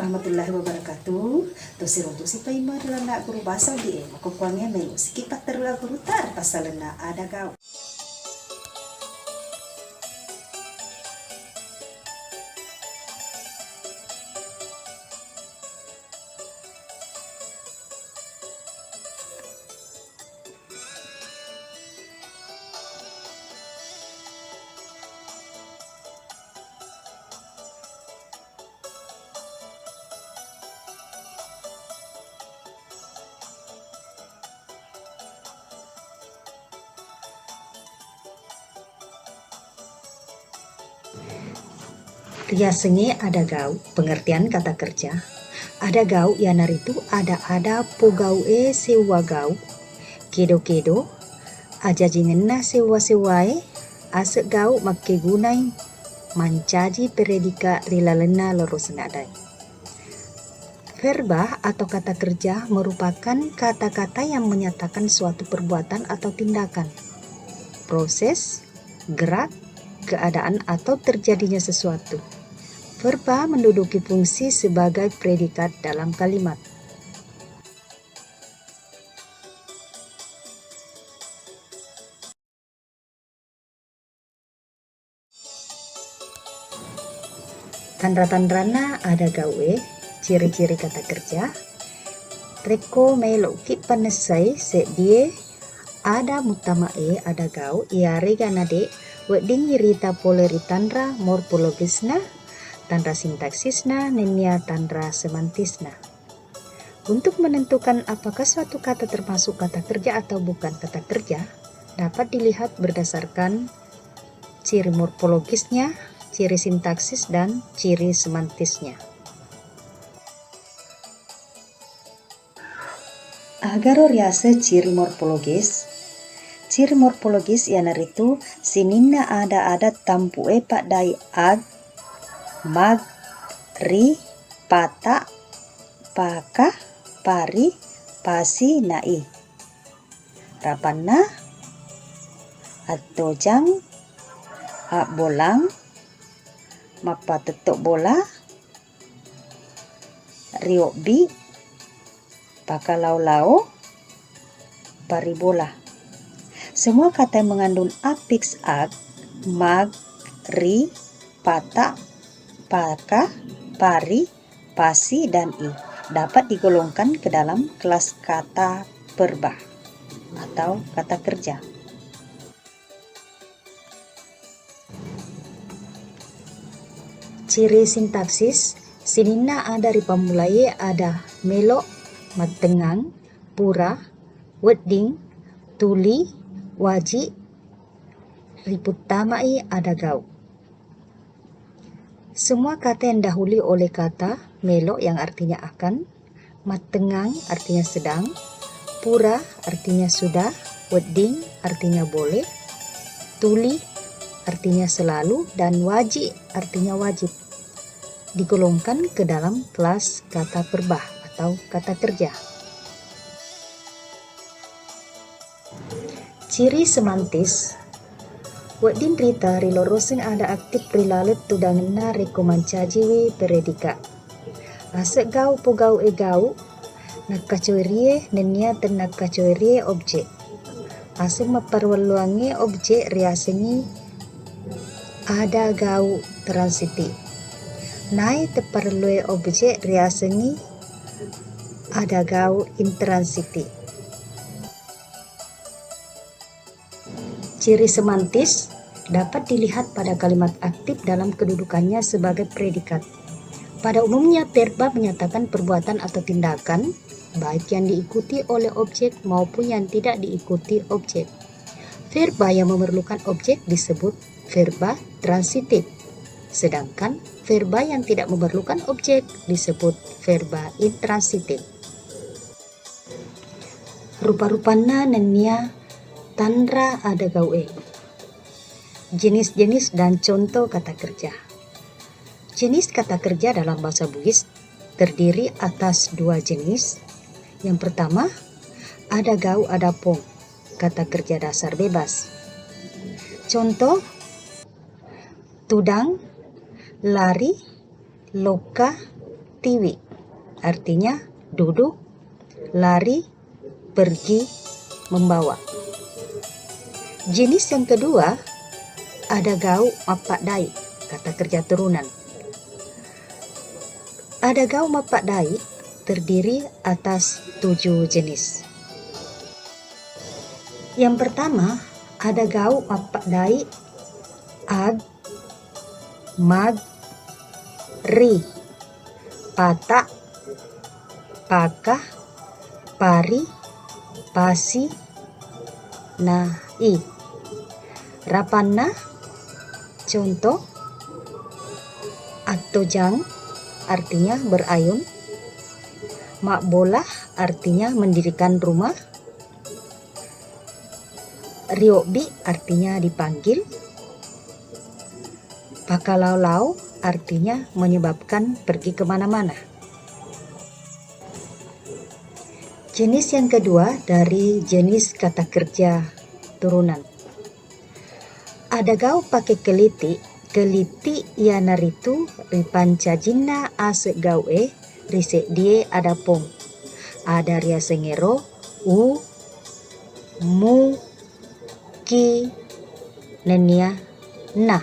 warahmatullahi wabarakatuh. Tosiroto si paima adalah nak guru bahasa di makukuangnya melu sekipat terlalu guru tar pasal na ada kau. Riasengi ada gau, pengertian kata kerja. Ada gau yanar itu ada pugau sewa gau, kedo aja jingenna sewa-sewae, asek gau make gunai mancaji peredika rilalena lorus nadai. Verba atau kata kerja merupakan kata-kata yang menyatakan suatu perbuatan atau tindakan, proses, gerak, keadaan atau terjadinya sesuatu. Verba menduduki fungsi sebagai predikat dalam kalimat. Tandra-tandrana ada gawe, ciri-ciri kata kerja. Reko melo ki panesai se die ada mutamae ada gau iare ganade wedding yirita poleritandra morfologisna tanda sintaksisna nenia tanda semantisna. Untuk menentukan apakah suatu kata termasuk kata kerja atau bukan kata kerja dapat dilihat berdasarkan ciri morfologisnya, ciri sintaksis, dan ciri semantisnya. Agar riase ciri morfologis yanar itu sininna ada tampu pak dai ag mag ri pata paka pari pasi nai rapanna atojang a bolang mapa tetok bola riobi pakalau-lau paribola. Semua kata yang mengandung afiks ag, mag, ri, pata, paka, pari, pasi, dan i dapat digolongkan ke dalam kelas kata verba atau kata kerja. Ciri sintaksis sinina ada dari pemulai ada melo, matengang, pura, wedding, tuli, waji, riputamai ada gau. Semua kata yang dahului oleh kata melo yang artinya akan, matengang artinya sedang, pura artinya sudah, wedding artinya boleh, tuli artinya selalu, dan waji artinya wajib digolongkan ke dalam kelas kata verba atau kata kerja. Ciri semantis wedding rita rilorosin ada aktif rilalet tudangna rekomancajiwi peredika. Asek gau pugau gau nakacoirie nenia ten nakacoirie objek. Asek maparwaluangi objek riasengi ada gau transiti. Nai teparlue objek riasengi ada gau intransiti. Ciri semantis dapat dilihat pada kalimat aktif dalam kedudukannya sebagai predikat. Pada umumnya verba menyatakan perbuatan atau tindakan baik yang diikuti oleh objek maupun yang tidak diikuti objek. Verba yang memerlukan objek disebut verba transitif, sedangkan verba yang tidak memerlukan objek disebut verba intransitif. Rupa-rupana nenia tandra ada gaue. Jenis-jenis dan contoh kata kerja. Jenis kata kerja dalam bahasa Bugis terdiri atas dua jenis. Yang pertama, ada gau ada pong, kata kerja dasar bebas. Contoh, tudang, lari, loka, pertiwi, artinya duduk, lari, pergi, membawa. Jenis yang kedua ada gau mapak dai, kata kerja turunan. Ada gau mapak dai terdiri atas 7 jenis. Yang pertama, ada gau mapak dai ad, mag, ri, patak, pakah, pari, pasi, i. Rapanna, contoh, attojang, artinya berayun. Mak bola artinya mendirikan rumah. Riobi artinya dipanggil. Pakalaulau artinya menyebabkan pergi kemana-mana. Jenis yang kedua dari jenis kata kerja turunan. Ada gau pakai keliti, keliti ia naritu ripanca jinna ase gaue risek die ada pong. Ada ria sengero u mu ki nenia nah.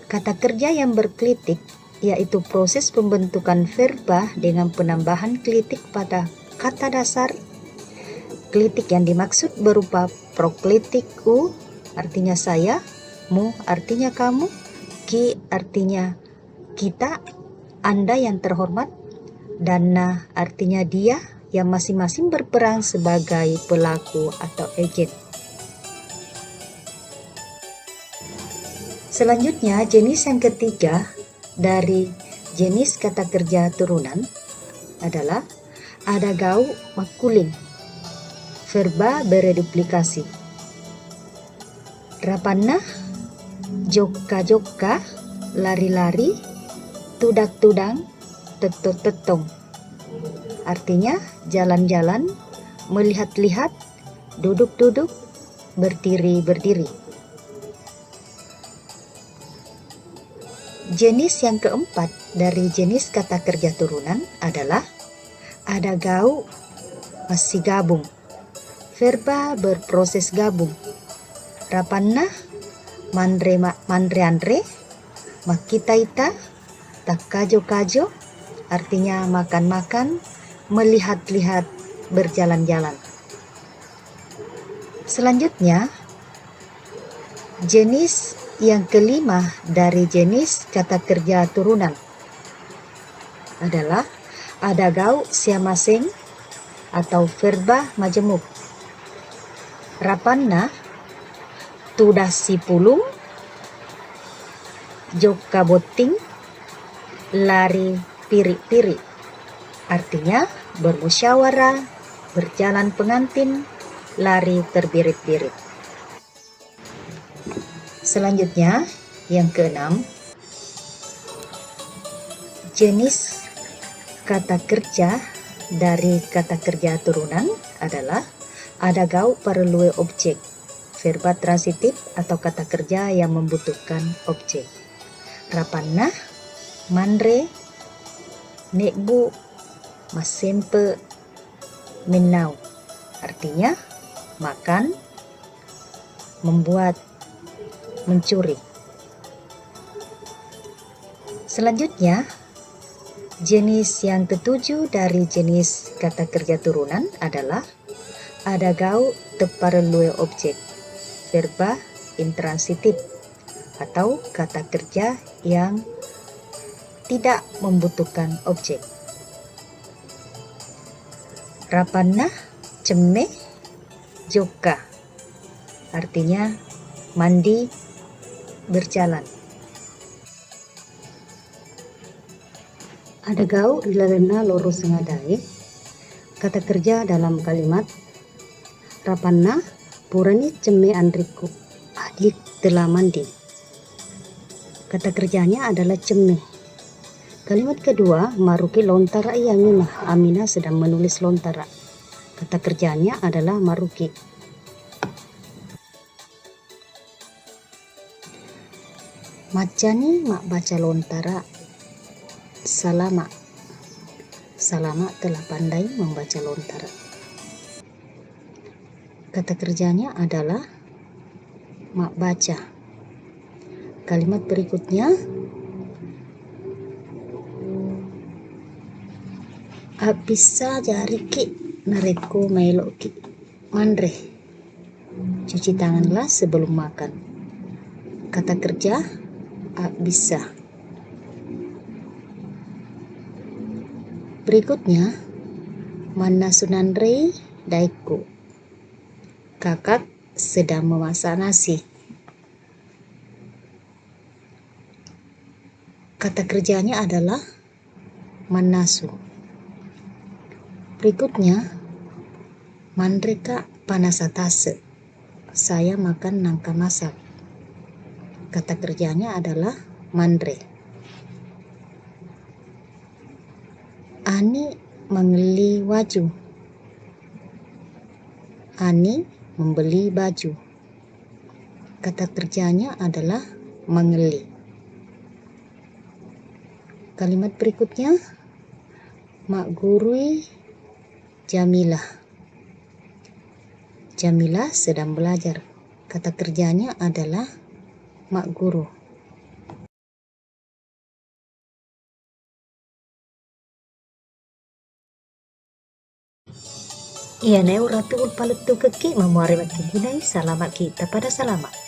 Kata kerja yang berkelitik yaitu proses pembentukan verba dengan penambahan kelitik pada kata dasar. Kelitik yang dimaksud berupa proklitik u artinya saya, mu artinya kamu, ki artinya kita, Anda yang terhormat, dan na artinya dia yang masing-masing berperan sebagai pelaku atau agen. Selanjutnya, jenis yang ketiga dari jenis kata kerja turunan adalah ada gau makuling, verba bereduplikasi. Rapanna, jokka-jokka, lari-lari, tudak-tudang, tetong-tetong. Artinya jalan-jalan, melihat-lihat, duduk-duduk, berdiri-berdiri. Jenis yang keempat dari jenis kata kerja turunan adalah ada gau masih gabung, verba berproses gabung. Rapanna, mandre-andre, makita-ita, takajo-kajo, artinya makan-makan, melihat-lihat, berjalan-jalan. Selanjutnya, jenis yang kelima dari jenis kata kerja turunan adalah ada gau siamaseng atau verba majemuk. Rapanna, tudah si pulung, joka boting, lari piri-piri. Artinya bermusyawarah, berjalan pengantin, lari terbirit-birit. Selanjutnya, yang keenam, jenis kata kerja dari kata kerja turunan adalah ada gau perlue objek, verba transitif atau kata kerja yang membutuhkan objek. Rapanna, mandre, nekbu, masempe, menau. Artinya makan, membuat, mencuri. Selanjutnya, jenis yang ketujuh dari jenis kata kerja turunan adalah ada gau teparelue objek, verba intransitif atau kata kerja yang tidak membutuhkan objek. Rapanna, cemme, joka. Artinya mandi, berjalan. Ada gau rilalena loro sengadai. Kata kerja dalam kalimat Rapanna, purani cemme andriku, adik telah mandi. Kata kerjanya adalah cemme. Kalimat kedua, maruki lontara yamina, Amina sedang menulis lontara. Kata kerjanya adalah maruki. Macani mak baca lontara, salama. Salama telah pandai membaca lontar. Kata kerjanya adalah mak baca. Kalimat berikutnya, bisa jari ki nareko melo ki mandre. Cuci tanganlah sebelum makan. Kata kerja bisa. Berikutnya, mana sunandre daiko. Kakak sedang memasak nasi. Kata kerjanya adalah manasu. Berikutnya, mandreka panasatase. Saya makan nangka masak. Kata kerjanya adalah mandre. Ani mengeli waju. Ani membeli baju. Kata kerjanya adalah mengeli. Kalimat berikutnya, mak gurui Jamilah. Jamilah sedang belajar. Kata kerjanya adalah mak guru. Iya, neu ratu ulpalut tu keki memuari gunai salamat kita pada salamat.